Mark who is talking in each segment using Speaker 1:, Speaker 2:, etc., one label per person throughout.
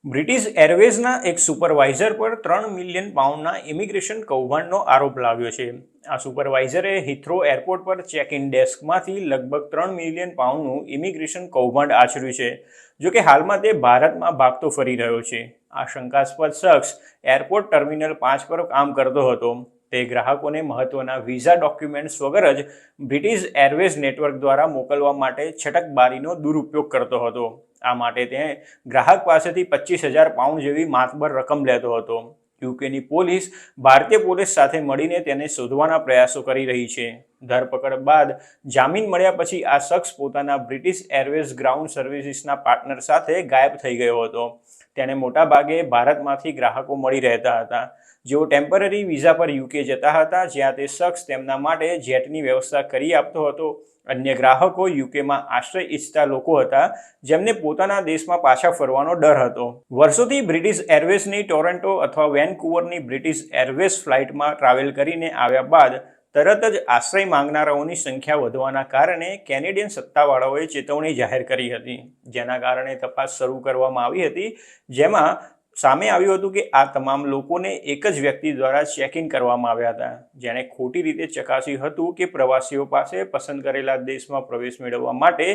Speaker 1: British એરવેઝના એક supervisor પર 3 million પાઉન્ડના immigration કૌભાંડનો આરોપ લાગ્યો છે। આ સુપરવાઇઝરે હિથ્રો એરપોર્ટ પર ચેક ઇન ડેસ્કમાંથી લગભગ 3 મિલિયન પાઉન્ડનું ઇમિગ્રેશન કૌભાંડ આચર્યું છે। જોકે હાલમાં તે ભારતમાં ભાગતો ફરી રહ્યો છે। આ શંકાસ્પદ શખ્સ એરપોર્ટ ટર્મિનલ 5 પર કામ કરતો હતો। તે ગ્રાહકોને મહત્વના વિઝા ડોક્યુમેન્ટ્સ વગર જ બ્રિટિશ એરવેઝ નેટવર્ક દ્વારા મોકલવા માટે છટકબારીનો દુરુપયોગ કરતો હતો। આ માટે તે ગ્રાહક પાસેથી 25,000 પાઉન્ડ જેવી માતબર રકમ લેતો હતો। યુકેની પોલીસ ભારતીય પોલીસ સાથે મળીને તેને શોધવાના પ્રયાસો કરી રહી છે। ધરપકડ બાદ જામીન મળ્યા પછી આ શખ્સ પોતાના બ્રિટિશ એરવેઝ ગ્રાઉન્ડ સર્વિસીસના પાર્ટનર સાથે ગાયબ થઈ ગયો હતો। તેને મોટાભાગે ભારતમાંથી ગ્રાહકો મળી રહેતા હતા, જેઓ ટેમ્પરરી વિઝા પર યુકે જતા હતા, જ્યાં તે શખ્સ તેમના માટે જેટની વ્યવસ્થા કરી આપતો હતો। અન્ય ગ્રાહકો યુકેમાં આશ્રય ઈચ્છતા લોકો હતા, જેમને પોતાના દેશમાં પાછા ફરવાનો ડર હતો। વર્ષોથી બ્રિટિશ એરવેઝની ટોરન્ટો અથવા વેનકુવરની બ્રિટિશ એરવેઝ ફ્લાઇટમાં ટ્રાવેલ કરીને આવ્યા બાદ તરત જ આશ્રય માંગનારાઓની સંખ્યા વધવાના કારણે કેનેડિયન સત્તાવાળાઓએ ચેતવણી જાહેર કરી હતી, જેના કારણે તપાસ શરૂ કરવામાં આવી હતી, જેમાં સામે આવ્યું હતું કે આ તમામ લોકોને એક જ વ્યક્તિ દ્વારા ચેક ઇન કરવામાં આવ્યા હતા, જેણે ખોટી રીતે ચકાસ્યું હતું કે પ્રવાસીઓ પાસે પસંદ કરેલા દેશમાં પ્રવેશ મેળવવા માટે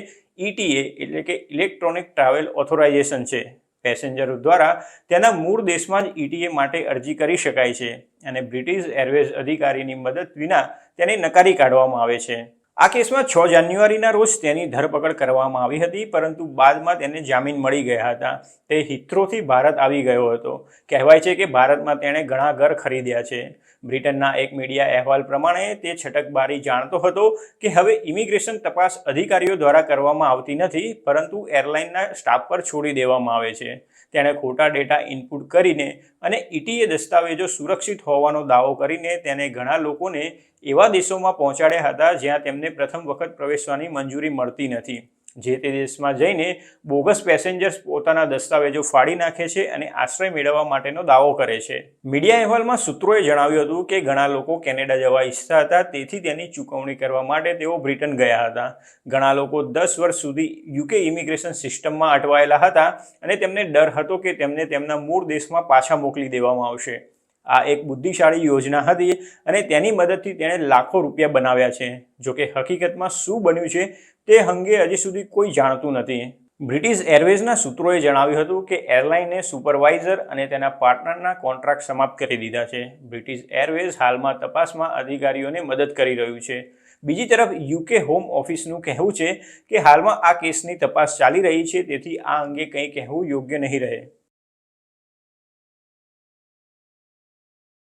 Speaker 1: ETA એટલે કે ઇલેક્ટ્રોનિક ટ્રાવેલ ઓથોરાઇઝેશન છે। પેસેન્જરો દ્વારા તેના મૂળ દેશમાં જ ETA માટે અરજી કરી શકાય છે અને બ્રિટિશ એરવેઝ અધિકારીની મદદ વિના તેને નકારી કાઢવામાં આવે છે। આ કેસમાં 6 જાન્યુઆરીના રોજ તેની ધરપકડ કરવામાં આવી હતી, પરંતુ બાદમાં તેને જામીન મળી ગયા હતા। તે હિથ્રોથી ભારત આવી ગયો હતો। કહેવાય છે કે ભારતમાં તેણે ઘણા ઘર ખરીદ્યા છે। બ્રિટનના એક મીડિયા અહેવાલ પ્રમાણે તે છટકબારી જાણતો હતો કે હવે ઇમિગ્રેશન તપાસ અધિકારીઓ દ્વારા કરવામાં આવતી નથી, પરંતુ એરલાઇનના સ્ટાફ પર છોડી દેવામાં આવે છે। તેણે ખોટા ડેટા ઇનપુટ કરીને અને ETA દસ્તાવેજો સુરક્ષિત હોવાનો દાવો કરીને તેને ઘણા લોકોને એવા દેશોમાં પહોંચાડ્યા હતા જ્યાં તેમને પ્રથમ વખત પ્રવેશવાની મંજૂરી મળતી નથી। જે તે દેશમાં જઈને બોગસ પેસેન્જર્સ પોતાના દસ્તાવેજો ફાડી નાખે છે અને આશ્રય મેળવવા માટેનો દાવો કરે છે। મીડિયા અહેવાલમાં સૂત્રોએ જણાવ્યું હતું કે ઘણા લોકો કેનેડા જવા ઈચ્છતા હતા, તેથી તેની ચૂકવણી કરવા માટે તેઓ બ્રિટન ગયા હતા। ઘણા લોકો 10 વર્ષ સુધી યુકે ઇમિગ્રેશન સિસ્ટમમાં અટવાયેલા હતા અને તેમને ડર હતો કે તેમને તેમના મૂળ દેશમાં પાછા મોકલી દેવામાં આવશે। આ એક બુદ્ધિશાળી યોજના હતી અને તેની મદદથી તેણે લાખો રૂપિયા બનાવ્યા છે। જોકે હકીકતમાં શું બન્યું છે તે અંગે હજી સુધી કોઈ જાણતું નથી। બ્રિટિશ એરવેઝના સૂત્રોએ જણાવ્યું હતું કે એરલાઇને સુપરવાઇઝર અને તેના પાર્ટનરના કોન્ટ્રાક્ટ સમાપ્ત કરી દીધા છે। બ્રિટિશ એરવેઝ હાલમાં તપાસમાં અધિકારીઓને મદદ કરી રહ્યું છે। બીજી તરફ યુકે હોમ ઓફિસનું કહેવું છે કે હાલમાં આ કેસની તપાસ ચાલી રહી છે, તેથી આ અંગે કંઈ કહેવું યોગ્ય નહીં રહે।